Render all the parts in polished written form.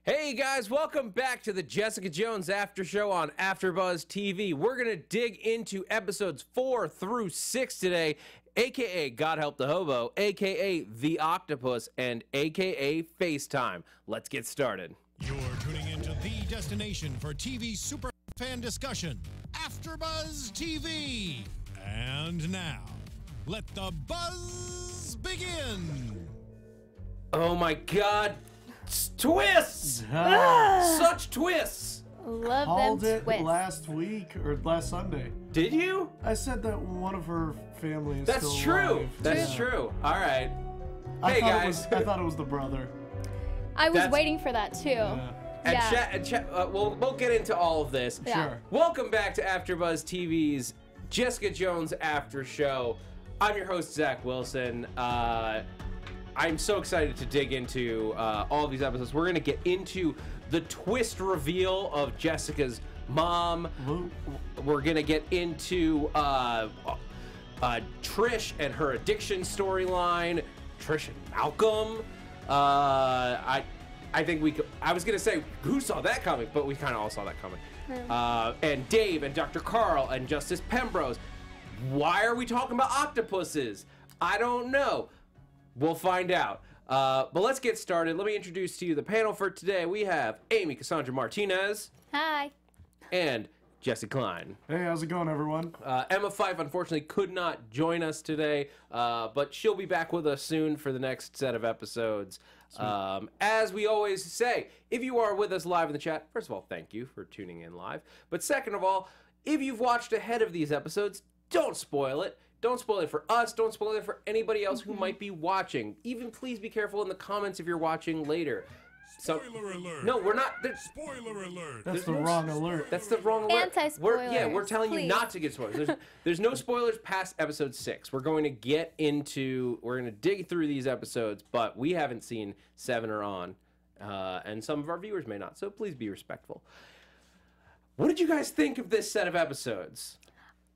Hey guys, welcome back to the Jessica Jones After Show on AFTERBUZZ TV. We're going to dig into episodes 4 through 6 today, A.K.A. God Help the Hobo, A.K.A. The Octopus, and A.K.A. FaceTime. Let's get started. You're tuning into the destination for TV super fan discussion, AFTERBUZZ TV. And now, let the buzz begin. Oh my god, twists! Such twists! Love Called them it twists. last week or last Sunday. Did you? I said that one of her family is That's still true. alive. That's Yeah. true. All right. I Hey thought guys. I thought it was the brother. I was That's- waiting for that too. Yeah. And we'll get into all of this. Yeah. Sure. Welcome back to AFTERBUZZ TV's Jessica Jones After Show. I'm your host, Zach Wilson. I'm so excited to dig into all of these episodes. We're going to get into the twist reveal of Jessica's mom. Woo. We're going to get into Trish and her addiction storyline. Trish and Malcolm. I think we could, I was going to say, who saw that coming? But we kind of all saw that coming. And Dave and Dr. Carl and Justice Pembrose. Why are we talking about octopuses? I don't know. We'll find out. But let's get started. Let me introduce to you the panel for today. We have Amy Cassandra Martinez Hi. and Jesse Klein. Hey, how's it going, everyone? Emma Fife unfortunately could not join us today, but she'll be back with us soon for the next set of episodes. As we always say, if you are with us live in the chat, first of all, thank you for tuning in live. But second of all, if you've watched ahead of these episodes, don't spoil it. Don't spoil it for us. Don't spoil it for anybody else who might be watching. Even please be careful in the comments if you're watching later. Spoiler alert. No, we're not. Spoiler alert. That's the wrong alert. That's the wrong alert. Anti-spoilers, We're telling you please. not to get spoilers. There's no spoilers past episode 6. We're going to dig through these episodes, but we haven't seen 7 or on, and some of our viewers may not. So please be respectful. What did you guys think of this set of episodes?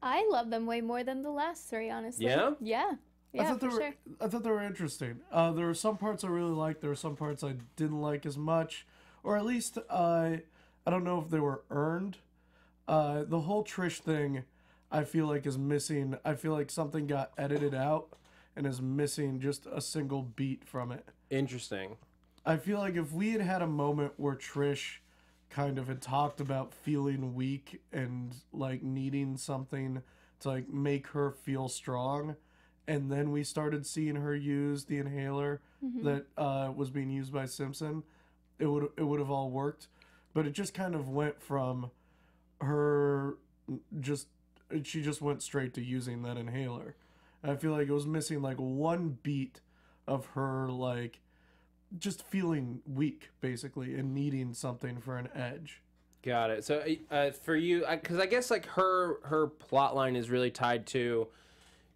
I love them way more than the last 3, honestly. Yeah? Yeah. I thought for they were. sure. I thought they were interesting. There were some parts I really liked. There were some parts I didn't like as much, or at least I don't know if they were earned. The whole Trish thing, I feel like is missing. I feel like something got edited out and is missing just a single beat from it. Interesting. I feel like if we had had a moment where Trish kind of had talked about feeling weak and like needing something to like make her feel strong, and then we started seeing her use the inhaler that was being used by Simpson, it would have all worked. But it just kind of went from her she just went straight to using that inhaler. And I feel like it was missing like one beat of her like just feeling weak, basically, and needing something for an edge. Got it. So for you, because I guess like her plot line is really tied to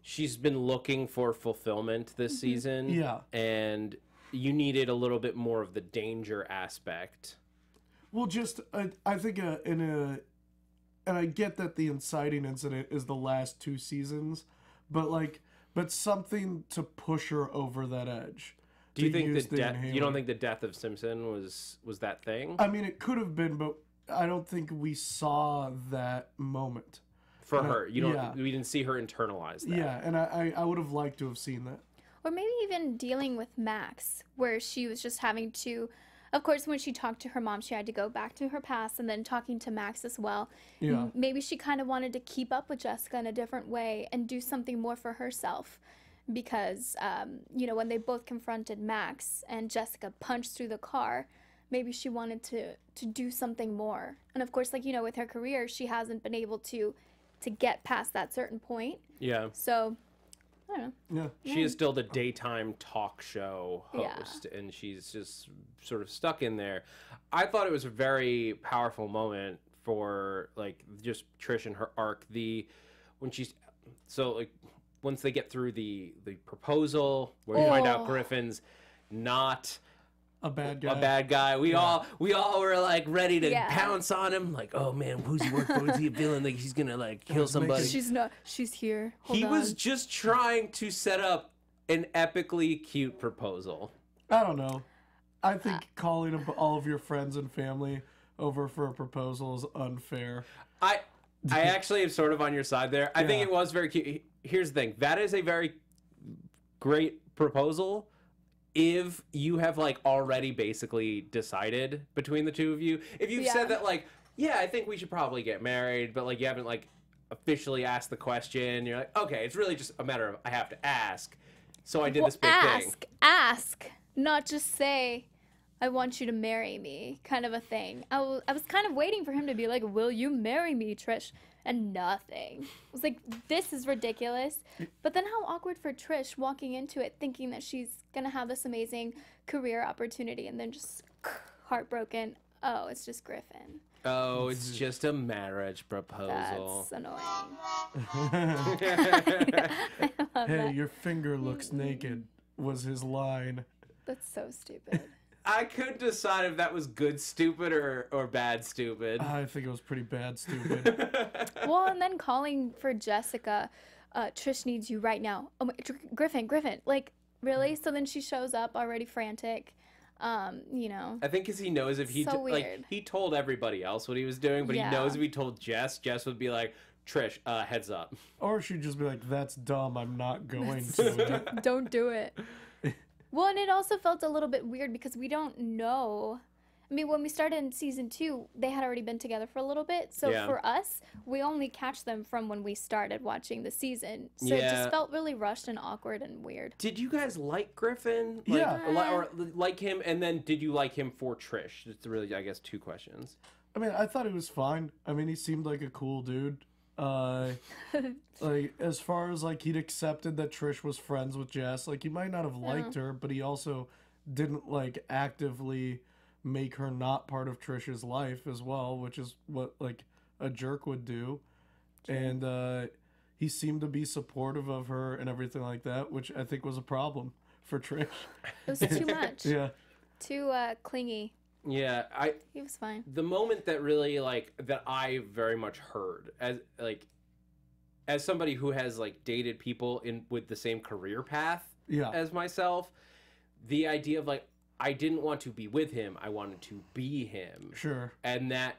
she's been looking for fulfillment this season. Yeah. And you needed a little bit more of the danger aspect. Well, just I think and I get that the inciting incident is the last 2 seasons, but something to push her over that edge. Do you think use the death? inhaler. You don't think the death of Simpson was that thing I mean, it could have been, but I don't think we saw that moment. for her? You don't. yeah. We didn't see her internalize that. Yeah, and I would have liked to have seen that. Or maybe even dealing with Max, where she was just having to, of course, when she talked to her mom, she had to go back to her past, and then talking to Max as well. Yeah. Maybe she kind of wanted to keep up with Jessica in a different way and do something more for herself. Because, when they both confronted Max and Jessica punched through the car, maybe she wanted to do something more. And of course, with her career, she hasn't been able to get past that certain point. Yeah. So, I don't know. Yeah. She is still the daytime talk show Yeah. host, and she's just sort of stuck in there. I thought it was a very powerful moment for like just Trish and her arc. Once they get through the proposal, where you find out Griffin's not A bad guy. a bad guy. We all were like ready to Yeah. pounce on him. Like, oh man, who's he work for? Is he feeling like he's gonna like kill somebody? She's here. Hold He on. was just trying to set up an epically cute proposal. I don't know. I think calling all of your friends and family over for a proposal is unfair. I actually am sort of on your side there. I think Yeah. it was very cute. Here's the thing. That is a very great proposal if you have like already basically decided between the two of you. If you've said that like, yeah, I think we should probably get married, but like you haven't like officially asked the question. You're like, okay, it's really just a matter of I have to ask. So I did this big thing. Ask, not just say, I want you to marry me, kind of a thing. I was kind of waiting for him to be like, will you marry me, Trish? And nothing. I was like, this is ridiculous. But then how awkward for Trish walking into it thinking that she's going to have this amazing career opportunity and then just heartbroken. Oh, it's just Griffin. Oh, it's just a marriage proposal. That's annoying. Hey, your finger looks naked was his line. That's so stupid. I couldn't decide if that was good stupid or bad stupid. I think it was pretty bad stupid. Well, and then calling for Jessica, Trish needs you right now. Oh my, Griffin, like, really? So then she shows up already frantic. You know. I think because he knows if he So like weird. he told everybody else what he was doing, but he Yeah. knows if he told Jess would be like, Trish, heads up. Or she'd just be like, that's dumb, I'm not going to it. Don't do it. Well, and it also felt a little bit weird because we don't know. I mean, when we started in season 2, they had already been together for a little bit. So Yeah. for us, we only catch them from when we started watching the season. So it Yeah. just felt really rushed and awkward and weird. Did you guys like Griffin? Like, Yeah. or like him, and then did you like him for Trish? It's really, I guess, two questions. I mean, I thought he was fine. I mean, he seemed like a cool dude. Like, as far as, like, he'd accepted that Trish was friends with Jess. Like, he might not have liked her, but he also didn't, like, actively make her not part of Trish's life as well, which is what, like, a jerk would do. And he seemed to be supportive of her and everything like that, which I think was a problem for Trish. It was too much. Yeah. Too clingy. Yeah, He was fine. the moment that really like that I very much heard as somebody who has like dated people in with the same career path Yeah. as myself, the idea of like I didn't want to be with him, I wanted to be him. Sure. And that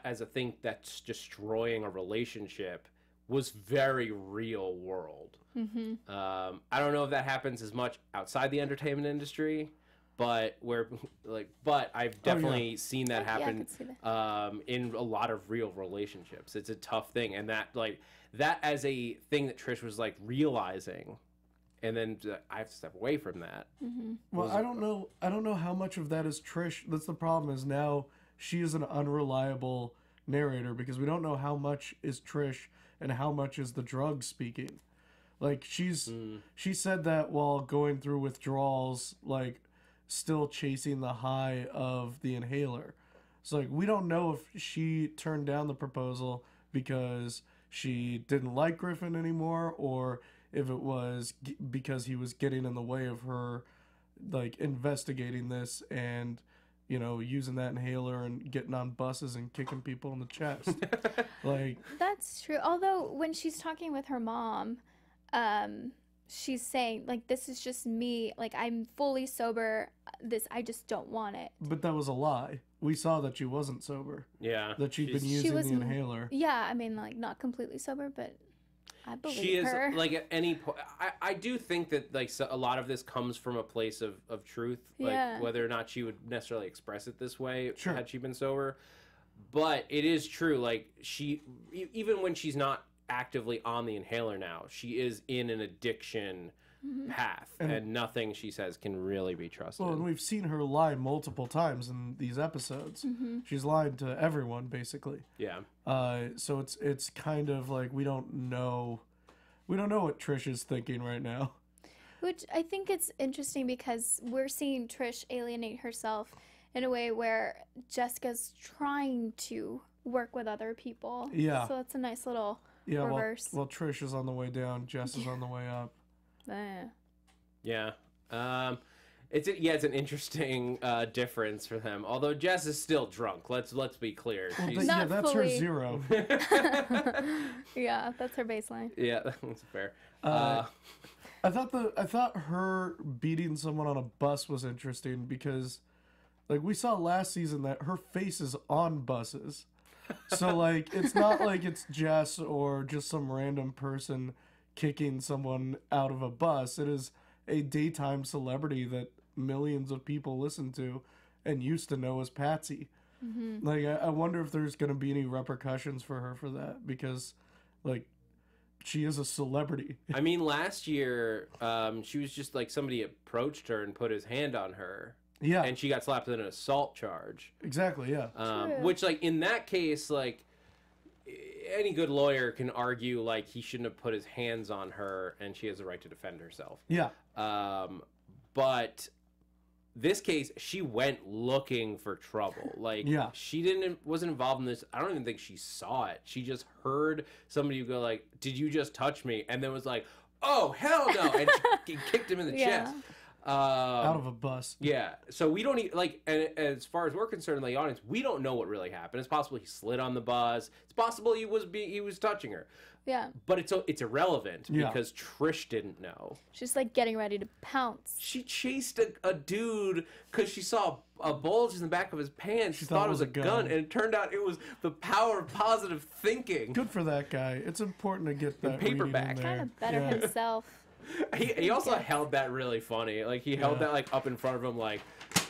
as a thing that's destroying a relationship was very real world. I don't know if that happens as much outside the entertainment industry, but I've definitely seen that Yeah, I happen could see that. in a lot of real relationships. It's a tough thing, and that as a thing that Trish was like realizing, and then I have to step away from that. Well, I don't know how much of that is Trish. That's the problem, is now she is an unreliable narrator because we don't know how much is Trish and how much is the drug speaking. Like, she said that while going through withdrawals, like, still chasing the high of the inhaler. So, like, we don't know if she turned down the proposal because she didn't like Griffin anymore, or if it was because he was getting in the way of her, like, investigating this and, you know, using that inhaler and getting on buses and kicking people in the chest. Like, That's true. Although when she's talking with her mom, she's saying, like, this is just me. Like, I'm fully sober. I just don't want it. but that was a lie. We saw that she wasn't sober. Yeah, That she'd been she's- using was the inhaler. Yeah, I mean, like, not completely sober, but I believe She is her. like at any point. I do think that like a lot of this comes from a place of truth, like Yeah. whether or not she would necessarily express it this way Sure. had she been sober. But it is true, like even when she's not actively on the inhaler now, she is in an addiction path, and nothing she says can really be trusted. Well, and we've seen her lie multiple times in these episodes. She's lied to everyone, basically. Yeah. So it's kind of like we don't know what Trish is thinking right now. Which I think it's interesting because we're seeing Trish alienate herself in a way where Jessica's trying to work with other people. Yeah. So it's a nice little Yeah, reverse. well, Trish is on the way down, Jess is on the way up. Yeah. It's an interesting difference for them. Although Jess is still drunk. Let's be clear. She's, Not that's fully. her zero. Yeah, that's her baseline. yeah, that's fair. I thought her beating someone on a bus was interesting because Like, we saw last season that her face is on buses. So, like, it's not like it's Jess or just some random person kicking someone out of a bus. It is a daytime celebrity that millions of people listen to and used to know as Patsy. Like, I wonder if there's going to be any repercussions for her for that, because, like, she is a celebrity. I mean, last year, she was just like, somebody approached her and put his hand on her. Yeah. And she got slapped with an assault charge. Exactly, yeah. Which, like, in that case, like, any good lawyer can argue, like, he shouldn't have put his hands on her and she has the right to defend herself. Yeah. But this case, she went looking for trouble. Like, Yeah. she wasn't involved in this. I don't even think she saw it. She just heard somebody go, like, did you just touch me? And then was like, oh, hell no. And she kicked him in the chest. Out of a bus. Yeah, so we don't even, like, and as far as we're concerned, the audience, we don't know what really happened. It's possible he slid on the bus. It's possible he was touching her. Yeah. But it's irrelevant Yeah. because Trish didn't know. She's like getting ready to pounce. She chased a dude because she saw a bulge in the back of his pants. She thought it was a gun, and it turned out it was the power of positive thinking. Good for that guy. It's important to get that paperback. reading in there. Kind of better himself. He also held that really funny. Like, he held that, like, up in front of him, like,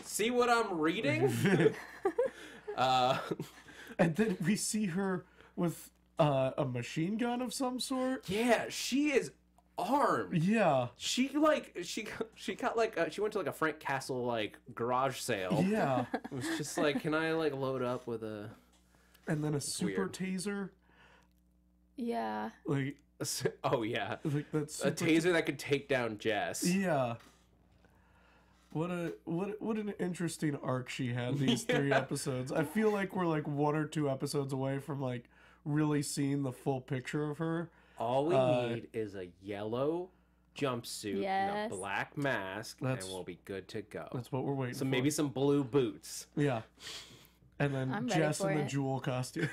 see what I'm reading? And then we see her with a machine gun of some sort. Yeah, she is armed. Yeah. She got like she went to like a Frank Castle like garage sale. Yeah. It was just like, can I like load up with a And then a super weird. taser. Yeah. Like, oh yeah, like that's a taser that could take down Jess. Yeah. What an interesting arc she had these 3 episodes. I feel like we're like 1 or 2 episodes away from like really seeing the full picture of her. All we need is a yellow jumpsuit and Yes. a black mask, and That's- we'll be good to go. That's what we're waiting So for. maybe some blue boots. Yeah. And then I'm ready Jess for in the it. jewel costume.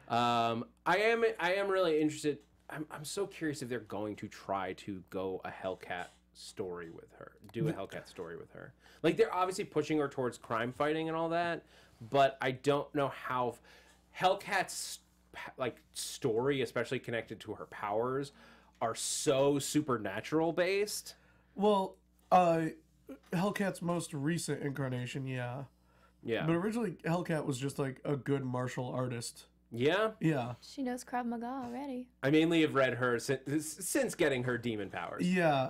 I am really interested. I'm so curious if they're going to try to go a Hellcat story with her, do a Hellcat story with her. Like, they're obviously pushing her towards crime fighting and all that, but I don't know how Hellcat's like story, especially connected to her powers, are so supernatural based. Well, Hellcat's most recent incarnation, yeah. Yeah. But originally, Hellcat was just like a good martial artist. Yeah. Yeah. She knows Krav Maga already. I mainly have read her since getting her demon powers. Yeah.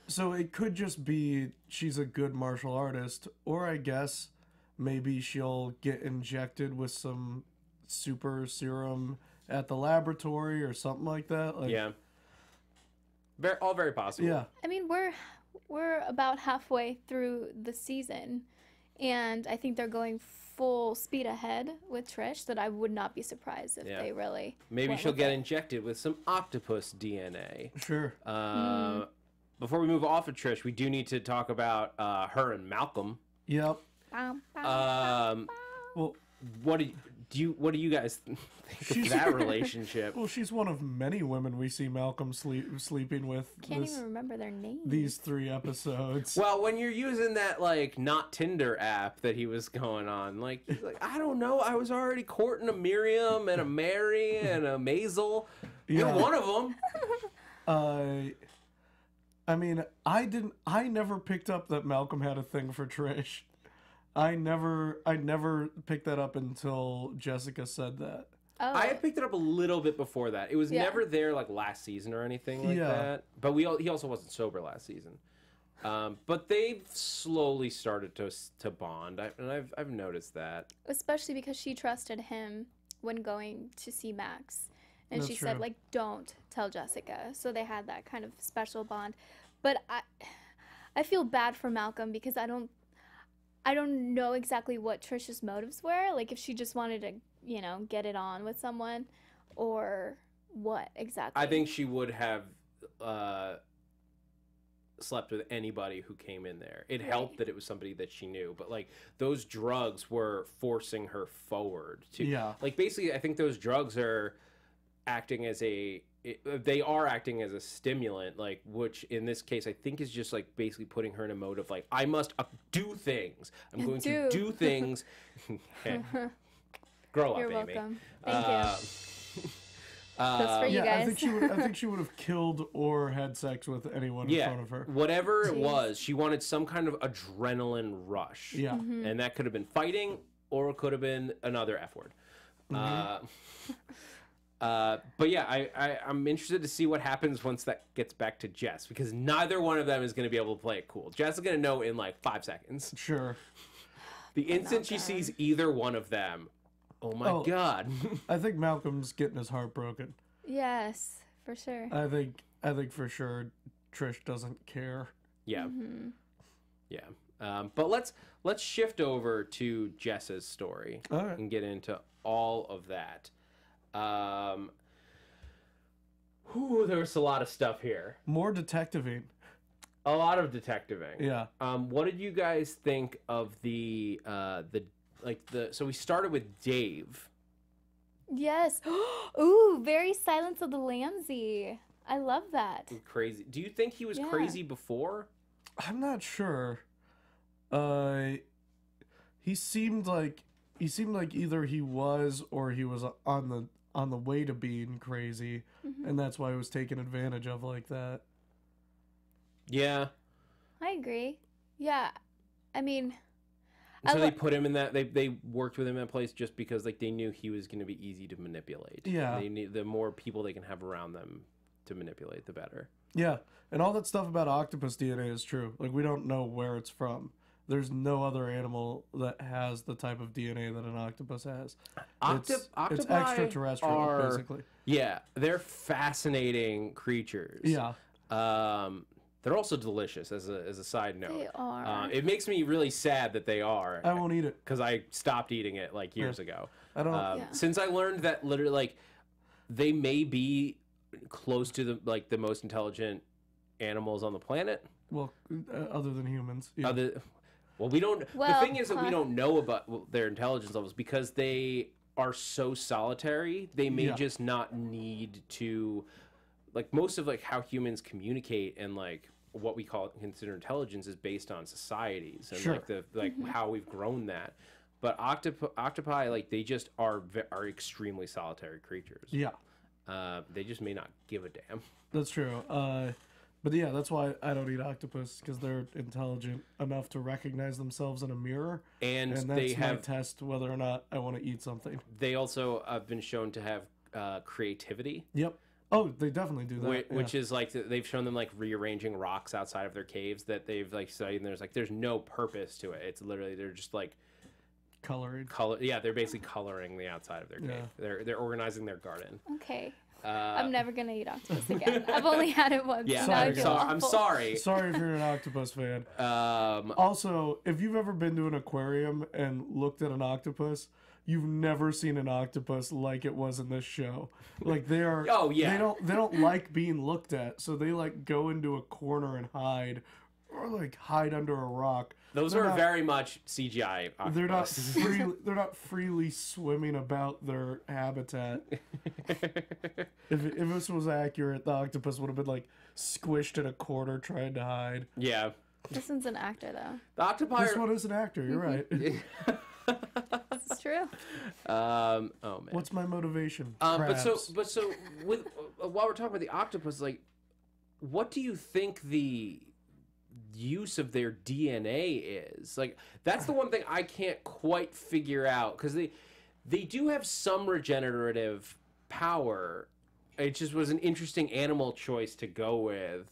So it could just be she's a good martial artist, or I guess maybe she'll get injected with some super serum at the laboratory or something like that. Like, Yeah. All very possible. Yeah. I mean, we're about halfway through the season, and I think they're going full speed ahead with Trish. That I would not be surprised if Yeah. they really. Maybe went she'll with get it. injected with some octopus DNA. Sure. Before we move off of Trish, we do need to talk about her and Malcolm. Yep. Bam, bam. Well, What do you guys think of that relationship? well, she's one of many women we see Malcolm sleeping with. Can't even remember their names. These 3 episodes. Well, when you're using that like not Tinder app that he was going on, like he's like, I don't know, I was already courting a Miriam and a Mary and a Maisel. You're Yeah. one of them. I mean, I never picked up that Malcolm had a thing for Trish. I never picked that up until Jessica said that. Oh, I had picked it up a little bit before that. It was Yeah. never there like last season or anything like Yeah. that. But he also wasn't sober last season. But they've slowly started to bond, and I've noticed that. especially because she trusted him when going to see Max, and That's she said true. like, "Don't tell Jessica." So they had that kind of special bond. But I feel bad for Malcolm because I don't know exactly what Trish's motives were. Like if she just wanted to, get it on with someone, or what exactly. I think she would have slept with anybody who came in there. It helped that it was somebody that she knew, but like those drugs were forcing her forward to Yeah. like basically I think those drugs are acting as a they are acting as a stimulant, like, which in this case I think is just like basically putting her in a mode of like, I must do things. I'm going to do things. Grow up, You're Amy. welcome. Thank you. That's for you Yeah, guys. I think she would have killed or had sex with anyone in front of her. Whatever it was, she wanted some kind of adrenaline rush. Yeah. And that could have been fighting, or it could have been another F word. But yeah, I'm interested to see what happens once that gets back to Jess, because neither one of them is going to be able to play it cool. Jess is going to know in like 5 seconds. Sure. The instant she sees either one of them, oh my God. I think Malcolm's getting his heart broken. Yes, for sure. I think for sure Trish doesn't care. Yeah. Yeah. But let's shift over to Jess's story and get into all of that. There was a lot of stuff here. More detectiving. A lot of detectiving. Yeah. What did you guys think of so we started with Dave. Yes. Ooh, very Silence of the Lambsy. I love that. Crazy. Do you think he was crazy before? I'm not sure. He seemed like either he was or he was on the way to being crazy, and that's why he was taken advantage of like that. Yeah. I agree. Yeah. I mean, so they put him in that. They worked with him in that place just because like they knew he was going to be easy to manipulate. Yeah. They need the more people they can have around them to manipulate, the better. Yeah, and all that stuff about octopus DNA is true. Like, we don't know where it's from. There's no other animal that has the type of DNA that an octopus has. It's extraterrestrial, basically. Yeah, they're fascinating creatures. Yeah. They're also delicious, as a side note. They are. It makes me really sad that they are. I won't eat it. Because I stopped eating it, like, years ago. I don't... Since I learned that, literally, like, they may be close to the most intelligent animals on the planet. Well, other than humans. Yeah. We don't... the thing is that we don't know about their intelligence levels because they are so solitary. They may just not need to... Like, most of, like, how humans communicate and, like, what we consider intelligence is based on societies and, how we've grown that. But octopi, like, they just are extremely solitary creatures. Yeah. They just may not give a damn. That's true. But yeah, that's why I don't eat octopus, because they're intelligent enough to recognize themselves in a mirror. And that's they have my test whether or not I want to eat something. They also have been shown to have creativity. Yep. Oh, they definitely do that. Which is like they've shown them like rearranging rocks outside of their caves that they've like studied, and there's no purpose to it. It's literally they're just like coloring. Yeah, they're basically coloring the outside of their cave. They're organizing their garden. Okay. I'm never gonna eat octopus again. I've only had it once. Yeah, I'm sorry. Sorry if you're an octopus fan. Also, if you've ever been to an aquarium and looked at an octopus, you've never seen an octopus like it was in this show. Like they are. Oh yeah. They don't like being looked at, so they like go into a corner and hide, or like hide under a rock. Those are very much CGI octopus. They're not freely swimming about their habitat. If this was accurate, the octopus would have been like squished in a corner trying to hide. Yeah. This one's an actor though. The octopi. This one is an actor. You're right. This is true. Oh man. What's my motivation? But so with while we're talking about the octopus, like, what do you think the use of their DNA is? Like, that's the one thing I can't quite figure out, because they do have some regenerative power. It just was an interesting animal choice to go with,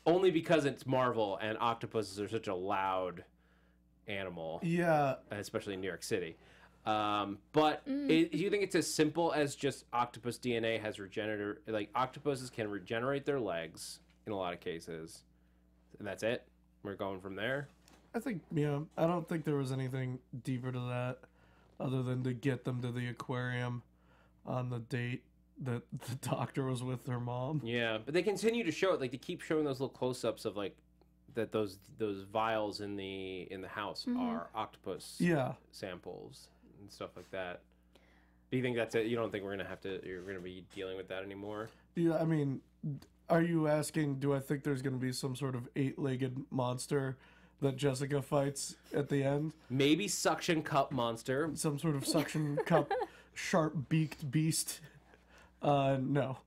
only because it's Marvel and octopuses are such a loud animal. Yeah, especially in New York City. But do you think it's as simple as just octopus DNA has regenerative, like octopuses can regenerate their legs in a lot of cases, and that's it? We're going from there? I think, I don't think there was anything deeper to that other than to get them to the aquarium on the date that the doctor was with their mom. Yeah, but they continue to show it, like they keep showing those little close-ups of like that those vials in the house are octopus samples and stuff like that. Do you think that's it? You don't think you're gonna be dealing with that anymore? Yeah, I mean, are you asking, do I think there's going to be some sort of 8-legged monster that Jessica fights at the end? Maybe suction cup monster. Some sort of suction cup, sharp-beaked beast? No.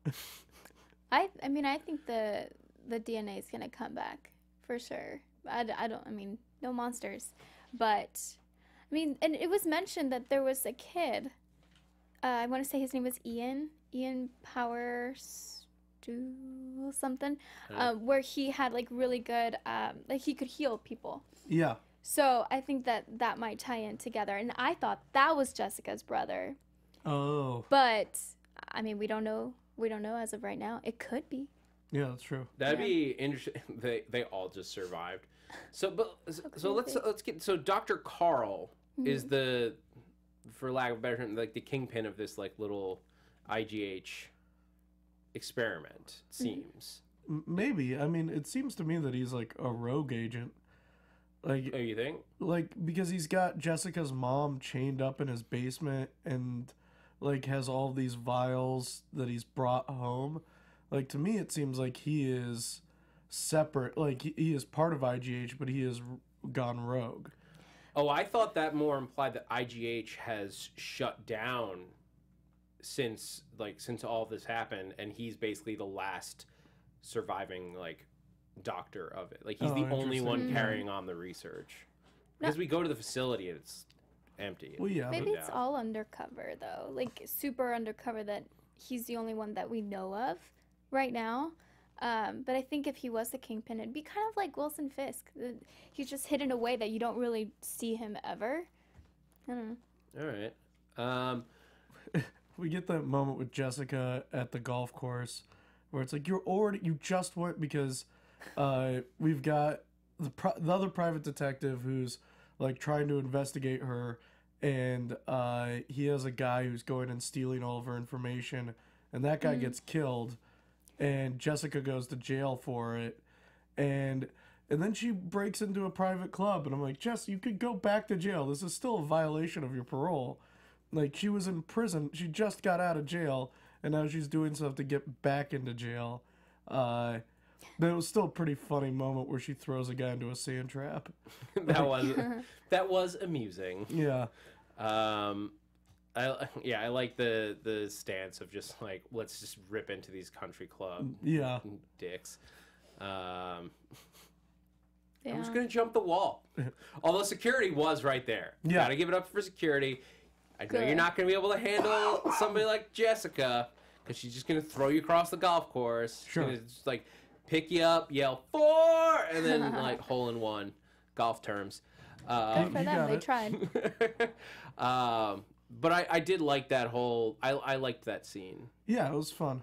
I mean, I think the DNA is gonna come back for sure. I mean, no monsters, but I mean, and it was mentioned that there was a kid. I want to say his name was Ian Powers, something, where he had like really good, like he could heal people. Yeah. So I think that might tie in together, and I thought that was Jessica's brother. Oh. But I mean, we don't know. We don't know as of right now. It could be. Yeah, that's true. That'd be interesting. They all just survived. So let's get. So Dr. Carl is the, for lack of a better term, like the kingpin of this like little IGH experiment. It seems. Maybe. I mean, it seems to me that he's like a rogue agent. Like, Oh, you think? like because he's got Jessica's mom chained up in his basement and like has all these vials that he's brought home. Like, to me it seems like he is separate. Like he is part of IGH, but he has gone rogue. Oh, I thought that more implied that IGH has shut down since all this happened, and he's basically the last surviving like doctor of it. Like he's the only one carrying on the research. Because we go to the facility and it's empty. Well, yeah. Maybe it's all undercover though, like super undercover, that he's the only one that we know of right now. But I think if he was the kingpin, it'd be kind of like Wilson Fisk. He's just hidden away that you don't really see him ever. I don't know. All right. We get that moment with Jessica at the golf course where it's like, you just went, because we've got the other private detective who's like trying to investigate her, and he has a guy who's going and stealing all of her information, and that guy gets killed, and Jessica goes to jail for it, and then she breaks into a private club, and I'm like, Jess, you could go back to jail. This is still a violation of your parole. Like, she was in prison. She just got out of jail, and now she's doing stuff to get back into jail. But it was still a pretty funny moment where she throws a guy into a sand trap. that was amusing. Yeah. I like the stance of just like, let's just rip into these country club dicks. I'm just gonna jump the wall. Although security was right there. Yeah. Gotta give it up for security. I know you're not gonna be able to handle somebody like Jessica, because she's just gonna throw you across the golf course. Sure. She's gonna just like pick you up, yell 4, and then like hole in one, golf terms. Good for them. They tried. But I did like that whole. I liked that scene. Yeah, it was fun.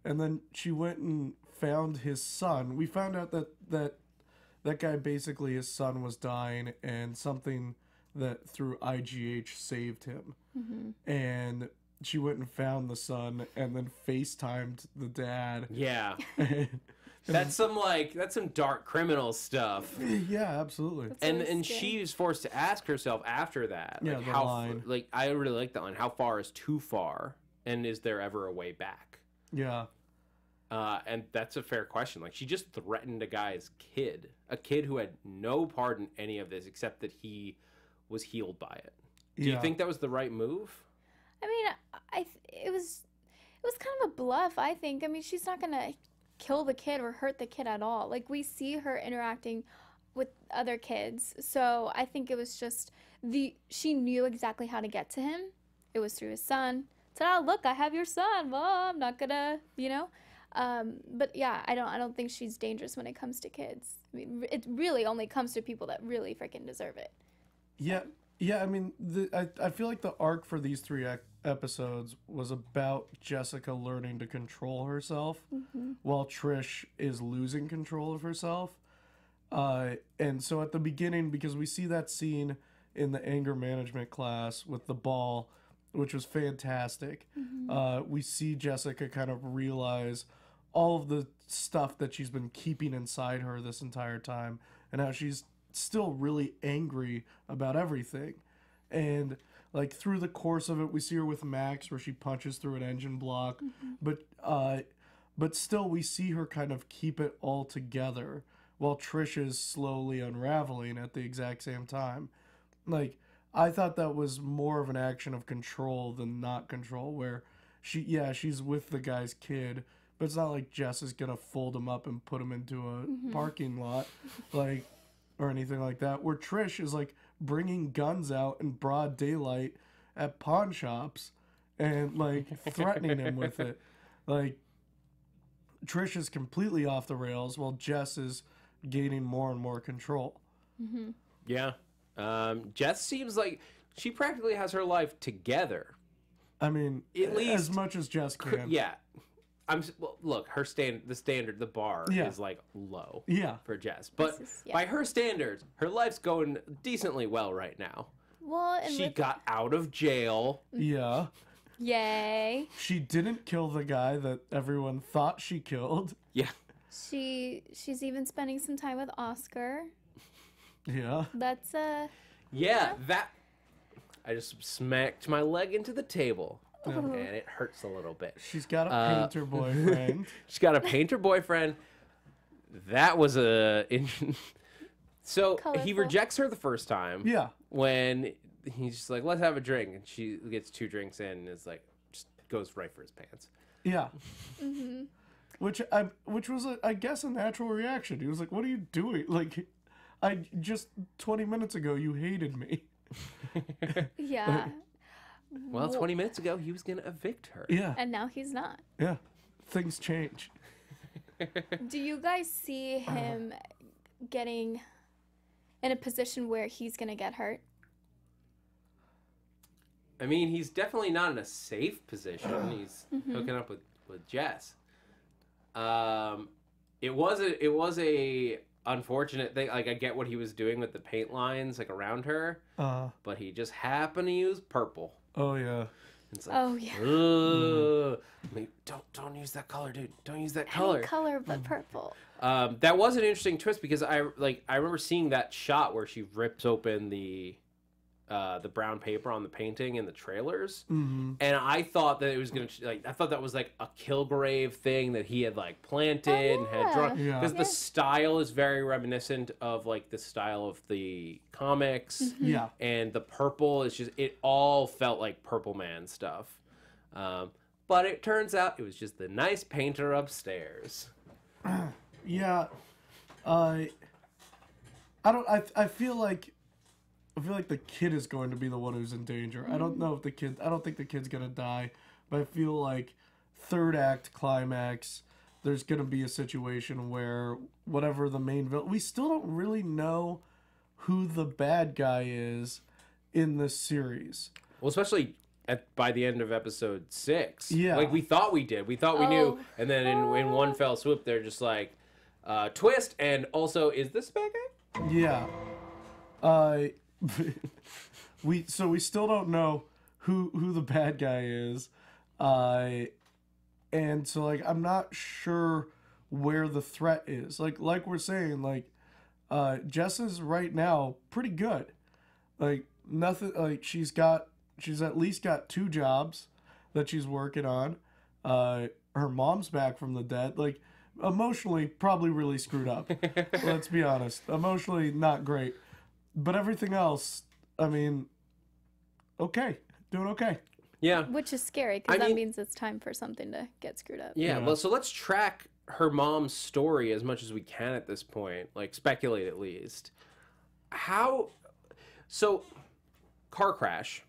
And then she went and found his son. We found out that guy, basically his son was dying, and something that through IGH saved him. And she went and found the son, and then FaceTimed the dad. Yeah. That's some dark criminal stuff. Yeah, absolutely. And she's forced to ask herself after that, Yeah, like the how line. like I really like that line. How far is too far, and is there ever a way back? Yeah. And that's a fair question. Like, she just threatened a guy's kid, a kid who had no part in any of this except that he was healed by it. Do you think that was the right move? I mean, it was kind of a bluff, I think. I mean, she's not gonna kill the kid or hurt the kid at all. Like, we see her interacting with other kids, so I think it was just she knew exactly how to get to him. It was through his son. Said, "Oh, look, I have your son. Well, I'm not gonna, you know." But yeah, I don't think she's dangerous when it comes to kids. I mean, it really only comes to people that really freaking deserve it. Yeah. Yeah, I mean, I feel like the arc for these 3 episodes was about Jessica learning to control herself, while Trish is losing control of herself. And so at the beginning, because we see that scene in the anger management class with the ball, which was fantastic, we see Jessica kind of realize all of the stuff that she's been keeping inside her this entire time, and how she's still really angry about everything. And like through the course of it, we see her with Max where she punches through an engine block, but still we see her kind of keep it all together while Trish is slowly unraveling at the exact same time. Like, I thought that was more of an action of control than not control, where she's with the guy's kid, but it's not like Jess is gonna fold him up and put him into a parking lot, like, or anything like that. Where Trish is like bringing guns out in broad daylight at pawn shops and like threatening him with it. Like, Trish is completely off the rails while Jess is gaining more and more control. Yeah. Jess seems like she practically has her life together. I mean, at least as much as Jess can. Yeah. Well, look, the bar is like low for Jess. But by her standards, her life's going decently well right now. Well, and she got out of jail. Yeah. Yay. She didn't kill the guy that everyone thought she killed. Yeah. She's even spending some time with Oscar. Yeah. That's Yeah, that I just smacked my leg into the table. And it hurts a little bit. She's got a painter boyfriend. She's got a painter boyfriend. That was so Colorful. he rejects her the first time. Yeah. When he's just like, let's have a drink. And she gets 2 drinks in and is like, just goes right for his pants. Yeah. Which was, I guess, a natural reaction. He was like, what are you doing? Like, just 20 minutes ago, you hated me. Yeah. Well, 20 minutes ago, he was going to evict her. Yeah. And now he's not. Yeah. Things change. Do you guys see him getting in a position where he's going to get hurt? I mean, he's definitely not in a safe position. He's hooking up with Jess. It was a unfortunate thing. Like, I get what he was doing with the paint lines like around her, but he just happened to use purple. Oh yeah. It's like, Oh yeah. Like, don't use that color, dude. Don't use that color. Any color but purple. That was an interesting twist because I remember seeing that shot where she rips open the brown paper on the painting in the trailers, and I thought that it was gonna I thought that was like a Kilgrave thing that he had like planted and had drawn, because the style is very reminiscent of like the style of the comics. Yeah. And the purple is just, it all felt like Purple Man stuff, but it turns out it was just the nice painter upstairs. Yeah. I feel like the kid is going to be the one who's in danger. I don't know if I don't think the kid's going to die, but I feel like third act climax, there's going to be a situation where whatever the main villain, we still don't really know who the bad guy is in this series. Well, especially by the end of episode 6. Yeah. Like, we thought we did. We thought we knew. And then in one fell swoop, they're just like, twist, and also, is this the bad guy? Yeah. We still don't know who the bad guy is, and so like I'm not sure where the threat is. Like we're saying, like Jess is right now pretty good. Like nothing. Like she's at least got 2 jobs that she's working on. Her mom's back from the dead. Like emotionally, probably really screwed up. Let's be honest. Emotionally, not great. But everything else, I mean, okay. Doing okay. Yeah. Which is scary, because that means it's time for something to get screwed up. Yeah, well, so let's track her mom's story as much as we can at this point. Like, speculate at least. So, car crash.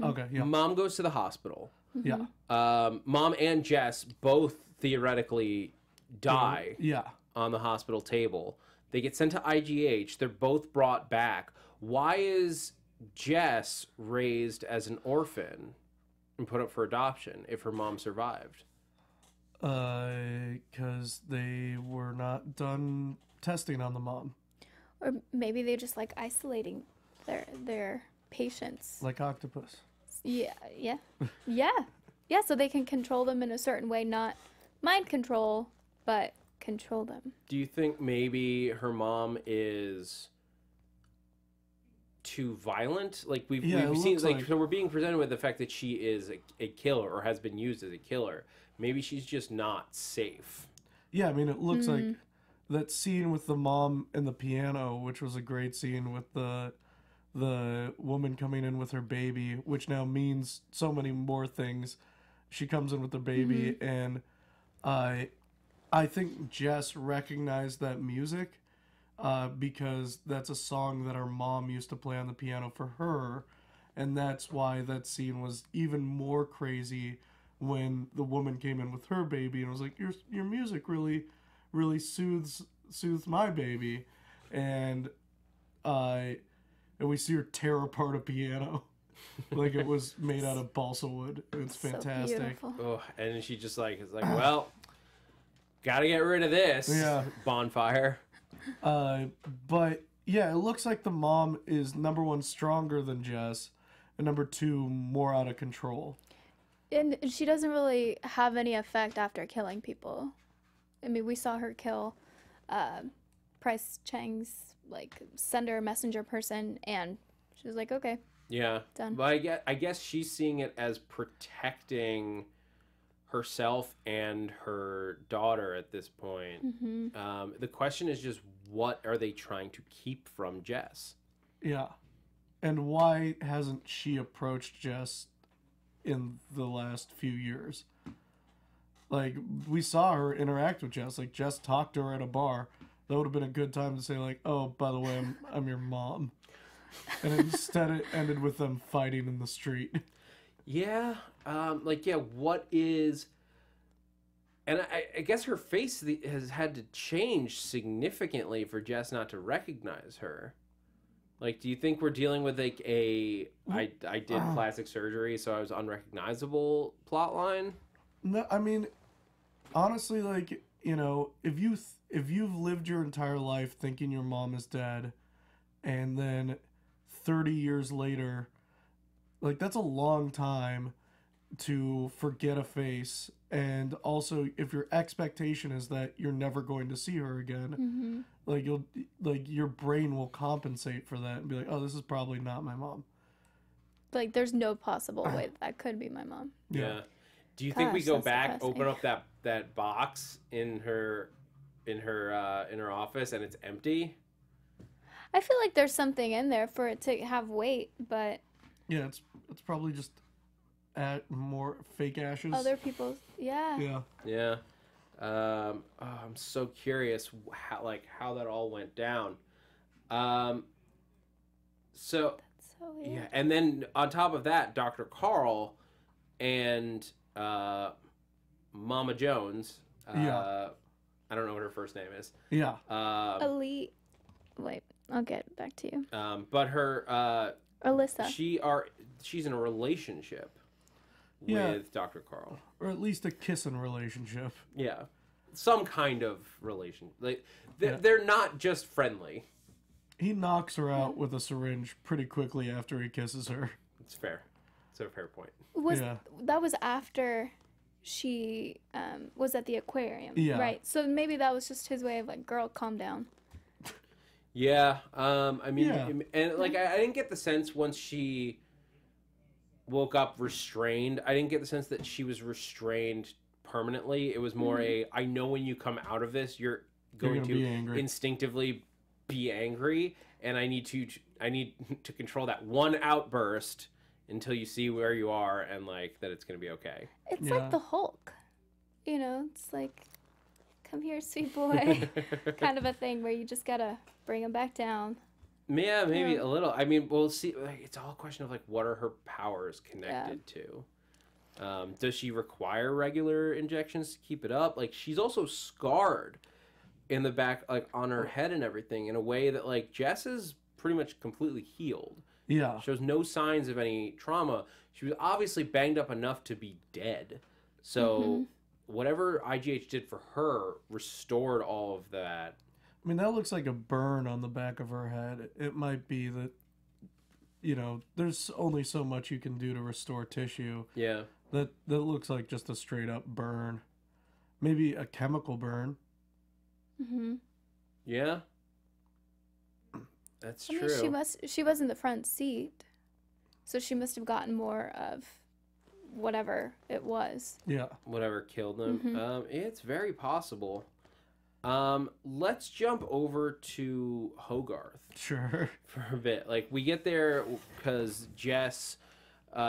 Okay, yeah. Mom goes to the hospital. Yeah. Mom and Jess both theoretically die on the hospital table. They get sent to IGH. They're both brought back. Why is Jess raised as an orphan and put up for adoption if her mom survived? Because they were not done testing on the mom. Or maybe they just like isolating their patients. Like octopus. Yeah. Yeah, so they can control them in a certain way, not mind control, but control them. Do you think maybe her mom is too violent. Like we've it seen, looks like, so we're being presented with the fact that she is a killer or has been used as a killer. Maybe she's just not safe. Yeah, I mean, it looks like that scene with the mom and the piano, which was a great scene with the woman coming in with her baby, which now means so many more things. She comes in with the baby, and I think Jess recognized that music because that's a song that her mom used to play on the piano for her, and that's why that scene was even more crazy when the woman came in with her baby and was like, your music really soothes my baby, and we see her tear apart a piano like it was made out of balsa wood. It's fantastic. So oh, and she just like is like, well, gotta get rid of this bonfire. But yeah, it looks like the mom is, number one, stronger than Jess, and number two, more out of control. And she doesn't really have any effect after killing people. I mean, we saw her kill Price Chang's, like, sender messenger person, and she was like, okay. Yeah. Done. But I guess she's seeing it as protecting herself and her daughter at this point. The question is just, what are they trying to keep from Jess? Yeah. And why hasn't she approached Jess in the last few years? Like, we saw her interact with Jess. Like, Jess talked to her at a bar. That would have been a good time to say, like, oh, by the way, I'm your mom. And instead it ended with them fighting in the street. Yeah. What is... And I guess her face has had to change significantly for Jess not to recognize her. Like, do you think we're dealing with, like, I did plastic surgery, so I was unrecognizable plot line? No, I mean, honestly, like, you know, if you've lived your entire life thinking your mom is dead, and then 30 years later, like, that's a long time to forget a face. And also, if your expectation is that you're never going to see her again, like your brain will compensate for that and be like, oh, this is probably not my mom. Like, there's no possible way that could be my mom. Yeah. Do you think we go that's back, depressing. open up that box in her office, and it's empty? I feel like there's something in there for it to have weight, but Yeah, it's probably just at more fake ashes. other people's, Yeah. Yeah. I'm so curious how that all went down. So so weird. yeah, and then on top of that, Dr. Carl and Mama Jones. Yeah. I don't know what her first name is. Yeah. Elite. Wait, I'll get back to you. But her Alyssa. she's in a relationship Yeah. with Dr. Carl. Or at least a kissing relationship. Yeah. Some kind of relation. Like they're not just friendly. He knocks her out with a syringe pretty quickly after he kisses her. It's fair. It's a fair point. That was after she was at the aquarium, Yeah. right? So maybe that was just his way of like, girl, calm down. Yeah. I mean, Yeah. and like I didn't get the sense once she woke up restrained. I didn't get the sense that she was restrained permanently. It was more I know when you come out of this, you're going gonna to be angry. instinctively be angry, and I need to control that one outburst until you see where you are and like that it's gonna be okay. It's Yeah. like the Hulk, you know. It's like, come here, sweet boy, kind of a thing where you just gotta bring him back down. Yeah, maybe a little. I mean, we'll see. Like, it's all a question of like what are her powers connected to. Does she require regular injections to keep it up? Like, she's also scarred in the back, like on her head and everything, in a way that like Jess is pretty much completely healed. Yeah. Shows no signs of any trauma. She was obviously banged up enough to be dead. So whatever IGH did for her restored all of that. I mean, that looks like a burn on the back of her head. It might be that, you know, there's only so much you can do to restore tissue. Yeah. That looks like just a straight up burn. Maybe a chemical burn. Mm-hmm. Yeah. That's I mean, true. she was in the front seat, so she must have gotten more of whatever it was. Yeah. Whatever killed him. Mm-hmm. It's very possible. Let's jump over to Hogarth Sure. for a bit. Like, we get there because Jess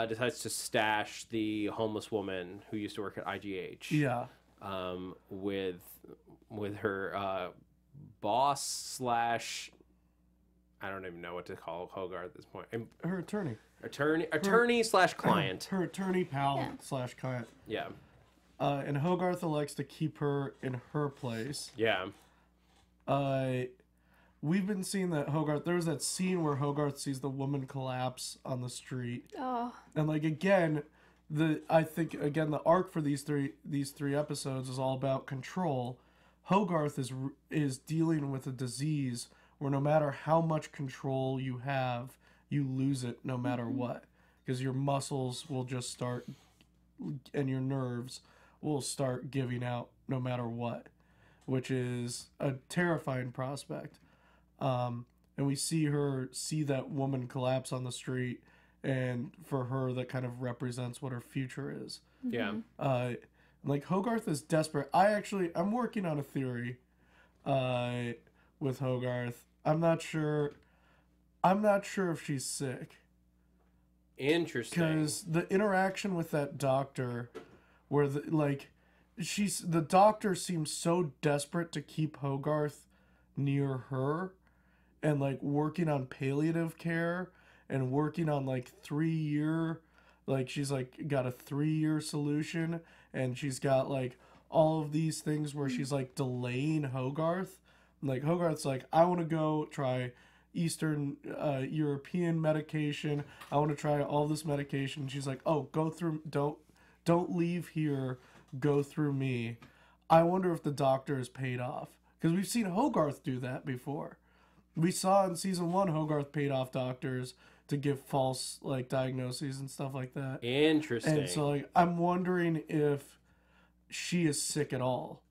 decides to stash the homeless woman who used to work at IGH. Yeah. With her boss slash, I don't even know what to call Hogarth at this point. Her attorney. Attorney slash client. Her attorney pal slash client. Yeah. And Hogarth elects to keep her in her place. Yeah. We've been seeing that Hogarth. There was that scene where Hogarth sees the woman collapse on the street. Oh. And like again, I think the arc for these three episodes is all about control. Hogarth is dealing with a disease where no matter how much control you have, you lose it no matter what, because your muscles will just start, and your nerves will start giving out no matter what, which is a terrifying prospect. And we see that woman collapse on the street, and for her that kind of represents what her future is. Yeah. Like Hogarth is desperate. I'm working on a theory with Hogarth. I'm not sure if she's sick. Interesting. Because the interaction with that doctor, where the doctor seems so desperate to keep Hogarth near her, and like working on palliative care and working on like 3-year, like she's like got a 3-year solution, and she's got like all of these things where she's like delaying Hogarth. Like Hogarth's like, I want to go try Eastern European medication. I want to try all this medication. She's like, oh, go through, don't leave here, go through me. I wonder if the doctor is paid off, because we've seen Hogarth do that before. We saw in season 1 Hogarth paid off doctors to give false like diagnoses and stuff like that. Interesting. And so like I'm wondering if she is sick at all,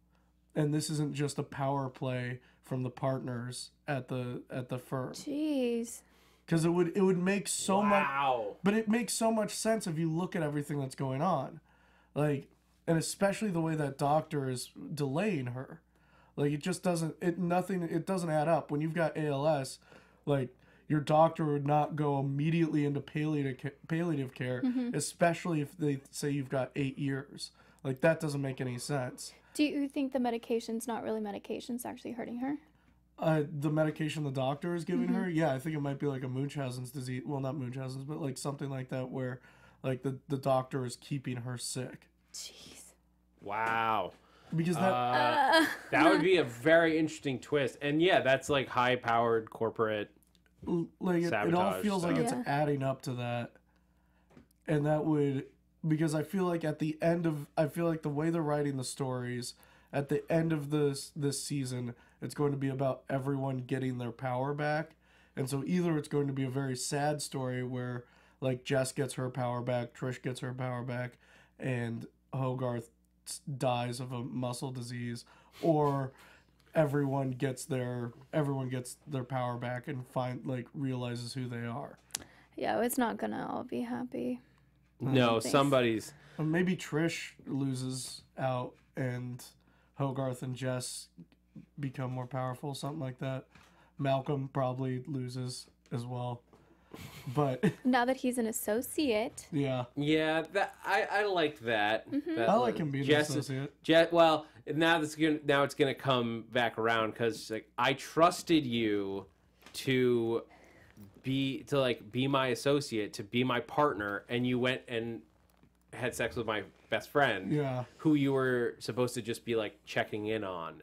and this isn't just a power play from the partners at the firm. Jeez. Because it would make so much. Wow. But it makes so much sense if you look at everything that's going on, like, and especially the way that doctor is delaying her. Like it just doesn't. It doesn't add up. When you've got ALS, like your doctor would not go immediately into palliative care, especially if they say you've got 8 years. Like that doesn't make any sense. Do you think the medication's not really medication's actually hurting her? The medication the doctor is giving her, yeah, I think it might be like a Munchausen's disease. Well, not Munchausen's, but like something like that, where like the doctor is keeping her sick. Jeez. Wow. Because that that would be a very interesting twist. And yeah, that's like high-powered corporate like it all sabotage feels like stuff. it's adding up to that, and that would, because I feel like at the end of, I feel like the way they're writing the stories at the end of this season, it's going to be about everyone getting their power back. And so either it's going to be a very sad story where like Jess gets her power back, Trish gets her power back, and Hogarth dies of a muscle disease, or everyone gets their power back and realizes who they are. Yeah, it's not gonna all be happy. No, Thanks. somebody's... Maybe Trish loses out and Hogarth and Jess become more powerful, something like that. Malcolm probably loses as well. But Now that he's an associate. yeah. Yeah, that I liked that. that I like him being an associate. Well, now it's gonna come back around, because like I trusted you to be my associate, to be my partner, and you went and had sex with my best friend, Yeah. who you were supposed to just be like checking in on.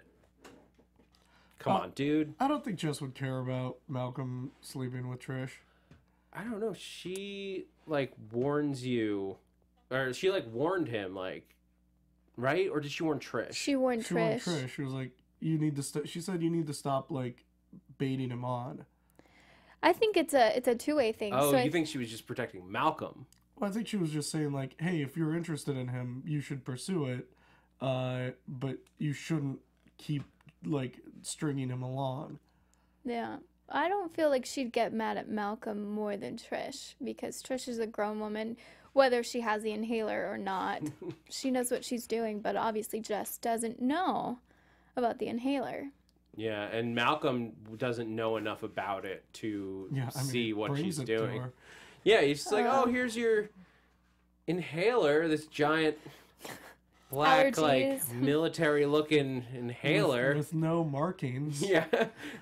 Come on, dude. I don't think Jess would care about Malcolm sleeping with Trish. I don't know. She like warns you, or she like warned him, like, right? Or did she warn Trish? She warned She warned Trish. Trish. She was like, you need to she said you need to stop like baiting him on. I think it's a two-way thing. Oh, so you think she was just protecting Malcolm? Well, I think she was just saying like, hey, if you're interested in him, you should pursue it, but you shouldn't keep like stringing him along. Yeah. I don't feel like she'd get mad at Malcolm more than Trish, because Trish is a grown woman, whether she has the inhaler or not. She knows what she's doing, but obviously Jess doesn't know about the inhaler. Yeah, and Malcolm doesn't know enough about it to see what she's doing. Yeah, he's just like, oh, here's your inhaler, this giant black, Allergies. like, military-looking inhaler. With no markings. Yeah,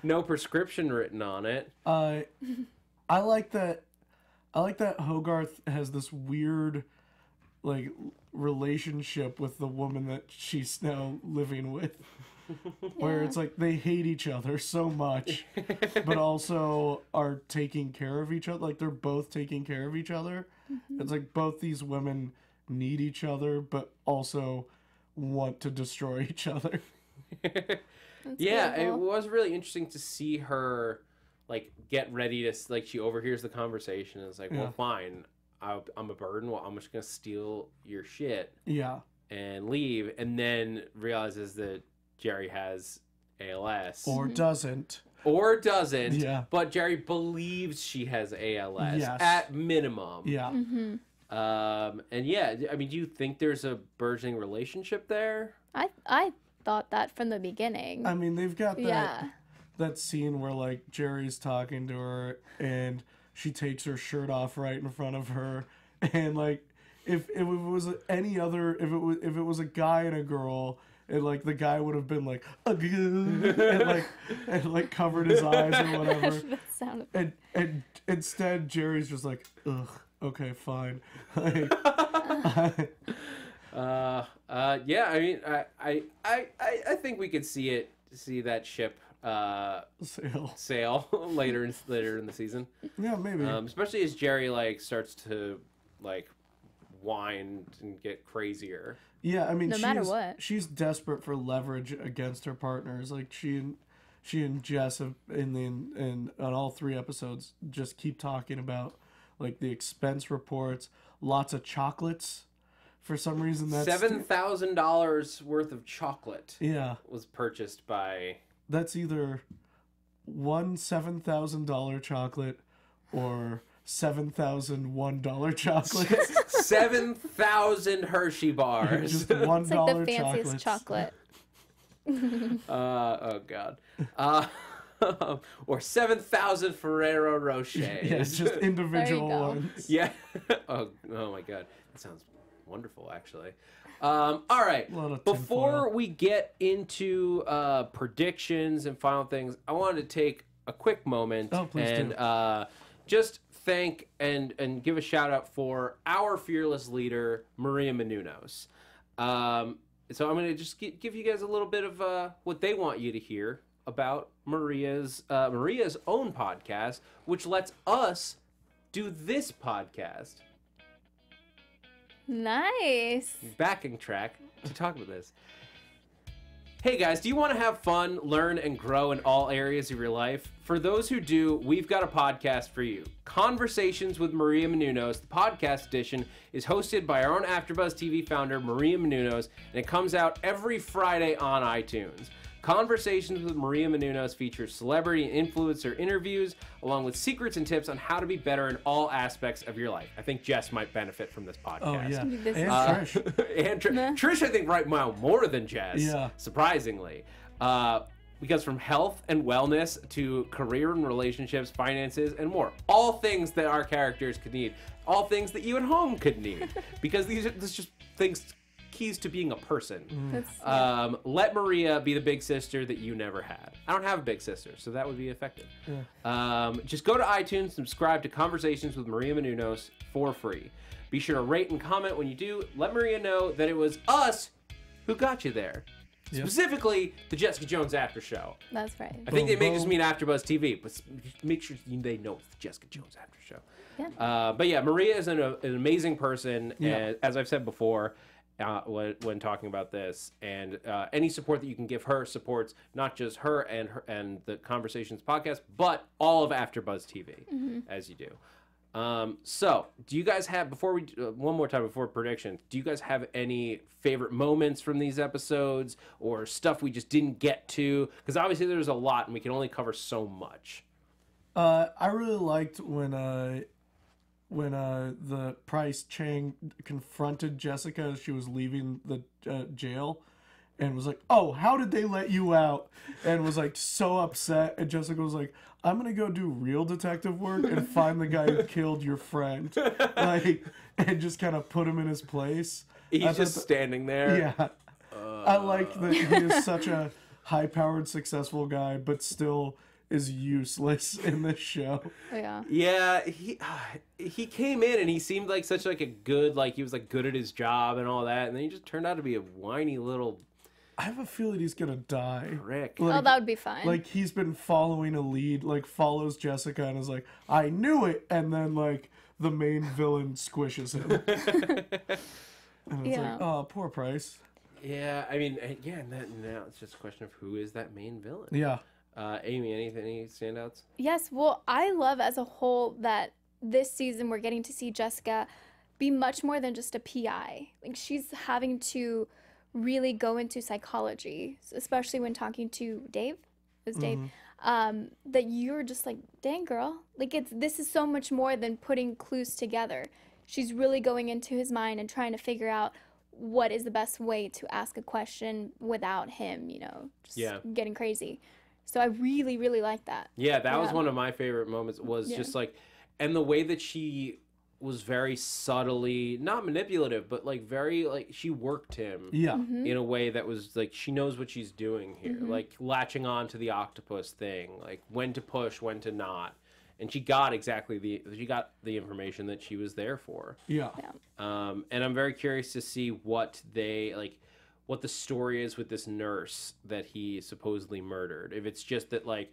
no prescription written on it. I like that Hogarth has this weird, like, relationship with the woman that she's now living with. Where it's like they hate each other so much, but also are taking care of each other. Like, they're both taking care of each other. It's like both these women need each other, but also want to destroy each other. Yeah, it was really interesting to see her, like, get ready to, like, she overhears the conversation and is like, well, fine, I'm a burden. Well, I'm just going to steal your shit. Yeah. And leave, and then realizes that Jerry has ALS. Or doesn't. Or doesn't. Yeah. But Jerry believes she has ALS Yes. at minimum. Yeah. And yeah, I mean, do you think there's a burgeoning relationship there? I thought that from the beginning. I mean, they've got that scene where, like, Jerry's talking to her and she takes her shirt off right in front of her, and, like, if it was any other, if it was a guy and a girl, and, like, the guy would have been like, and covered his eyes or whatever. That sounded... And instead, Jerry's just like, ugh, okay, fine. Like, yeah, I mean, I think we could see that ship sail later in the season. Yeah, maybe. Especially as Jerry, like, starts to, like, whine and get crazier. Yeah, I mean, no matter what, she's desperate for leverage against her partners. Like, she and Jess have, on all 3 episodes, just keep talking about, like, the expense reports, lots of chocolates. For some reason, that's $7,000 worth of chocolate. Yeah, was purchased by. That's either one $7,000 chocolate or $7,001 chocolate. 7,000 Hershey bars. Just $1 it's like the fanciest chocolate. Oh God. Or 7,000 Ferrero Rochers. Yeah, it's just individual ones. Yeah. Oh my God. That sounds wonderful, actually. All right. Before we get into predictions and final things, I wanted to take a quick moment and just thank and give a shout out for our fearless leader, Maria Menounos. So I'm going to just give you guys a little bit of what they want you to hear about Maria's own podcast, which lets us do this podcast. Nice. Backing track to talk about this. Hey guys, do you want to have fun, learn, and grow in all areas of your life? For those who do, we've got a podcast for you. Conversations with Maria Menounos, the podcast edition, is hosted by our own AfterBuzz TV founder, Maria Menounos, and it comes out every Friday on iTunes. Conversations with Maria Menounos features celebrity and influencer interviews, along with secrets and tips on how to be better in all aspects of your life. I think Jess might benefit from this podcast. Oh, yeah. And Trish. And Trish, I think, right now more than Jess, surprisingly. Because from health and wellness to career and relationships, finances, and more. All things that our characters could need. All things that you at home could need. Because these are just things... keys to being a person. Let Maria be the big sister that you never had. I don't have a big sister, so that would be effective. Just go to iTunes, subscribe to Conversations with Maria Menounos for free. Be sure to rate and comment when you do. Let Maria know that it was us who got you there. Specifically, the Jessica Jones After Show. That's right. I think they may just mean AfterBuzz TV, but make sure they know it's the Jessica Jones After Show. Yeah. But yeah, Maria is an amazing person, and as I've said before, when talking about this, and any support that you can give her supports not just her and the Conversations podcast, but all of AfterBuzz TV, as you do. So, do you guys have, before we one more time before prediction, do you guys have any favorite moments from these episodes or stuff we just didn't get to? Because obviously there's a lot, and we can only cover so much. I really liked when the Price Chang confronted Jessica as she was leaving the jail, and was like, "Oh, how did they let you out?" And was like so upset. And Jessica was like, "I'm gonna go do real detective work and find the guy who killed your friend," like, and just kind of put him in his place. He's just standing there. Yeah, I like that he is such a high-powered, successful guy, but still is useless in this show. Yeah. Yeah, he came in and he seemed like such like a good, like he was like good at his job and all that, and then he just turned out to be a whiny little I have a feeling he's gonna die. prick. Oh, that would be fine. Like, he's been following a lead, like, follows Jessica and is like, I knew it! And then, like, the main villain squishes him. And it's like, oh, poor Price. Yeah, I mean, yeah, now it's just a question of who is that main villain. Yeah. Amy, any standouts? Yes, well, I love as a whole that this season we're getting to see Jessica be much more than just a PI. Like, she's having to really go into psychology, especially when talking to Dave. It was Dave. That you're just like, dang, girl. Like, this is so much more than putting clues together. She's really going into his mind and trying to figure out what is the best way to ask a question without him, just getting crazy. So I really, really like that. Yeah, that was one of my favorite moments, was just like, and the way that she was very subtly, not manipulative, but like very, like, she worked him in a way that was like, she knows what she's doing here, like latching on to the octopus thing, like when to push, when to not. And she got the information that she was there for. Yeah. And I'm very curious to see what the story is with this nurse that he supposedly murdered. If it's just that, like,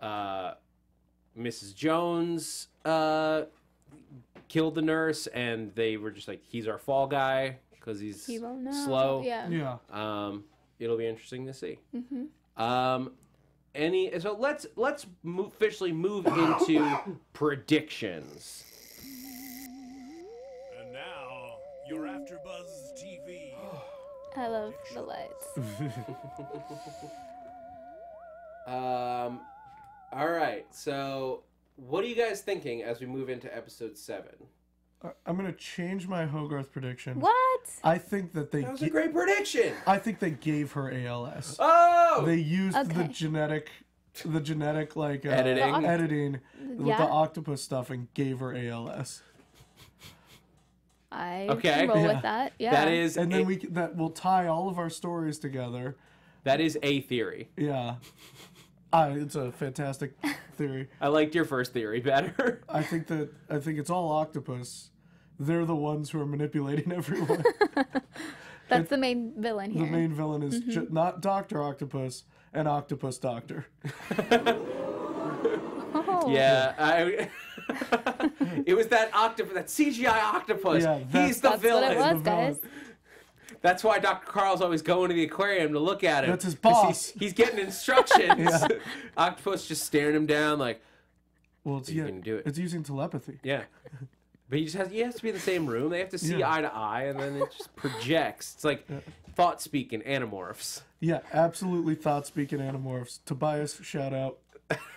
Mrs. Jones killed the nurse and they were just like, he's our fall guy because he's slow. Yeah. It'll be interesting to see. So let's officially move into predictions. And now, your AfterBuzz TV. I love the lights. All right. So, what are you guys thinking as we move into episode 7? I'm gonna change my Hogarth prediction. What? I think that That was a great prediction. I think they gave her ALS. Oh! They used the genetic like editing with the octopus stuff and gave her ALS. I can roll with that. Yeah. That is, and then that will tie all of our stories together. That is a theory. Yeah. It's a fantastic theory. I liked your first theory better. I think it's all octopus. They're the ones who are manipulating everyone. That's the main villain here. The main villain is not Dr. Octopus, an octopus doctor. Yeah, it was that octopus, that CGI octopus. Yeah, he's the villain. That's what it was, guys. That's why Dr. Carl's always going to the aquarium to look at him. That's his boss. He's getting instructions. Octopus just staring him down like, well, you can do it. It's using telepathy. Yeah. But he has to be in the same room. They have to see eye to eye, and then it just projects. It's like thought-speaking Animorphs. Yeah, absolutely thought-speaking Animorphs. Tobias, shout out.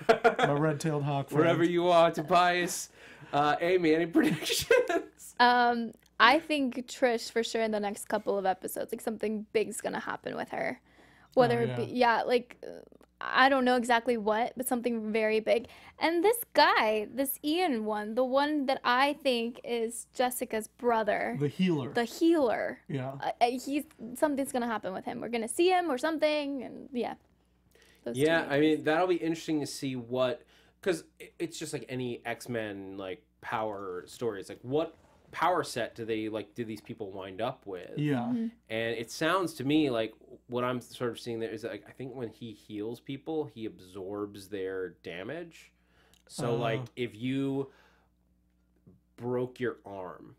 My red-tailed hawk friend. Wherever you are, Tobias. Amy, any predictions? I think Trish, for sure, in the next couple of episodes, like, something big's gonna happen with her. Whether it be, I don't know exactly what, but something very big. And this guy, this Ian one, the one that I think is Jessica's brother. The healer. The healer. Yeah. Something's going to happen with him. We're going to see him or something. And I mean, that'll be interesting to see because it's just like any X-Men, like, power stories. Like, what power set do these people wind up with? Yeah. And it sounds to me like what I'm sort of seeing there is, like, I think when he heals people, he absorbs their damage. So like, if you broke your arm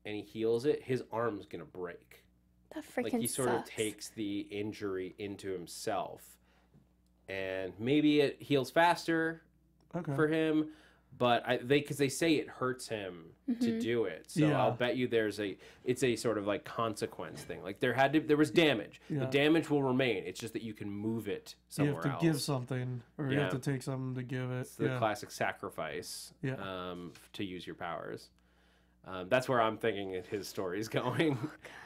and he heals it, his arm's gonna break. That freaking like, he sort of takes the injury into himself, and maybe it heals faster for him, but because they say it hurts him to do it, so Yeah. I'll bet you it's a sort of like consequence thing. Like there was damage. The Yeah. damage will remain. It's just that you can move it You somewhere have to else. give something, or you have Yeah. to take something to give it. It's the classic sacrifice to use your powers. That's where I'm thinking his story is going.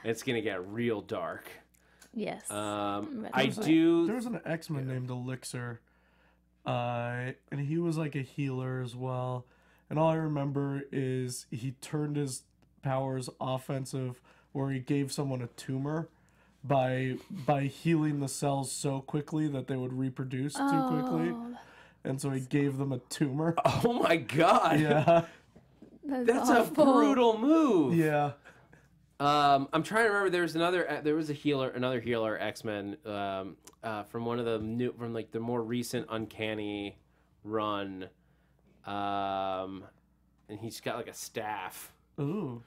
It's gonna get real dark. Yes. There was an X-Men named Elixir, and he was like a healer as well. And all I remember is he turned his powers offensive, where he gave someone a tumor by healing the cells so quickly that they would reproduce too quickly, and so he gave them a tumor. Oh my god! Yeah, That's awful. a brutal move. yeah. I'm trying to remember. There was another healer X-Men from one of from like the more recent Uncanny run, and he's got like a staff. Ooh,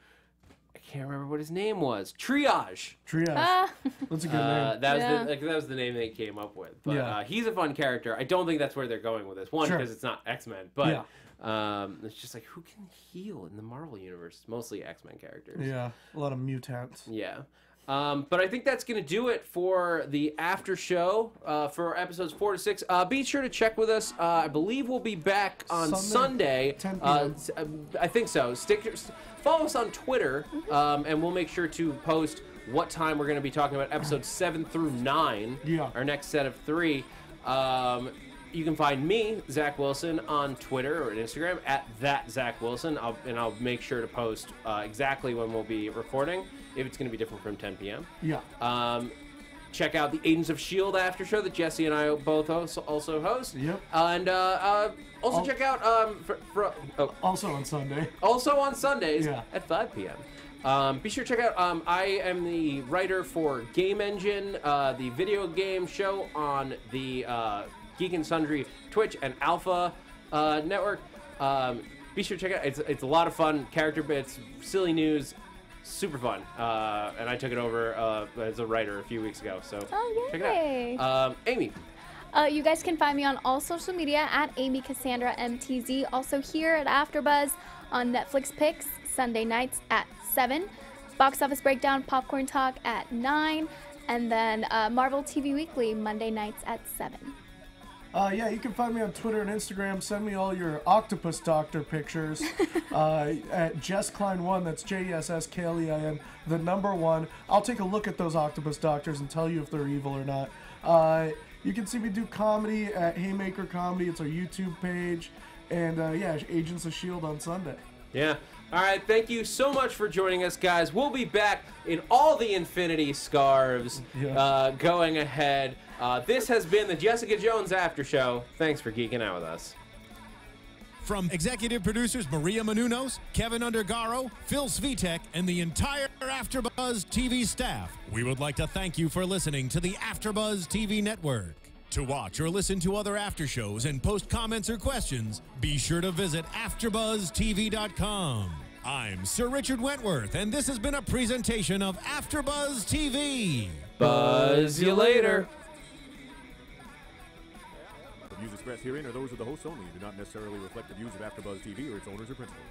I can't remember what his name was. Triage. That's a good name. That was the name they came up with. But Yeah. he's a fun character. I don't think that's where they're going with this. One, Sure. because it's not X-Men, but Yeah. it's just like, who can heal in the Marvel universe? It's mostly X-Men characters. Yeah, a lot of mutants. Yeah. But I think that's going to do it for the after show for episodes 4 to 6. Be sure to check with us. I believe we'll be back on Sunday. 10 p.m. I think so. Follow us on Twitter, and we'll make sure to post what time we're going to be talking about episodes 7 through 9. Yeah. Our next set of 3. You can find me, Zach Wilson, on Twitter or Instagram at @ZachWilson. I'll make sure to post exactly when we'll be recording, if it's going to be different from 10 p.m. Yeah. Check out the Agents of S.H.I.E.L.D. after show that Jesse and I both also host. Yep. And also check out Also on Sunday. also on Sundays Yeah. at 5 p.m. Be sure to check out, I am the writer for Game Engine, the video game show on the Geek and Sundry Twitch and Alpha network. Be sure to check it out. It's a lot of fun, character bits, silly news, super fun. And I took it over as a writer a few weeks ago, so check it out. Amy. You guys can find me on all social media at Amy Cassandra MTZ. Also here at AfterBuzz on Netflix Picks Sunday nights at 7. Box Office Breakdown, Popcorn Talk at 9. And then Marvel TV Weekly Monday nights at 7. Yeah, you can find me on Twitter and Instagram. Send me all your Octopus Doctor pictures at Jess Klein 1. That's JessKlein, the number 1. I'll take a look at those Octopus Doctors and tell you if they're evil or not. You can see me do comedy at Haymaker Comedy. It's our YouTube page. And yeah, Agents of S.H.I.E.L.D. on Sunday. Yeah. All right. Thank you so much for joining us, guys. We'll be back in all the Infinity Scarves going ahead. This has been the Jessica Jones After Show. Thanks for geeking out with us. From executive producers Maria Menounos, Kevin Undergaro, Phil Svitek, and the entire AfterBuzz TV staff, we would like to thank you for listening to the AfterBuzz TV network. To watch or listen to other after shows and post comments or questions, be sure to visit AfterBuzzTV.com. I'm Sir Richard Wentworth, and this has been a presentation of AfterBuzz TV. Buzz you later. The views expressed herein are those of the hosts only and do not necessarily reflect the views of AfterBuzz TV or its owners or principals.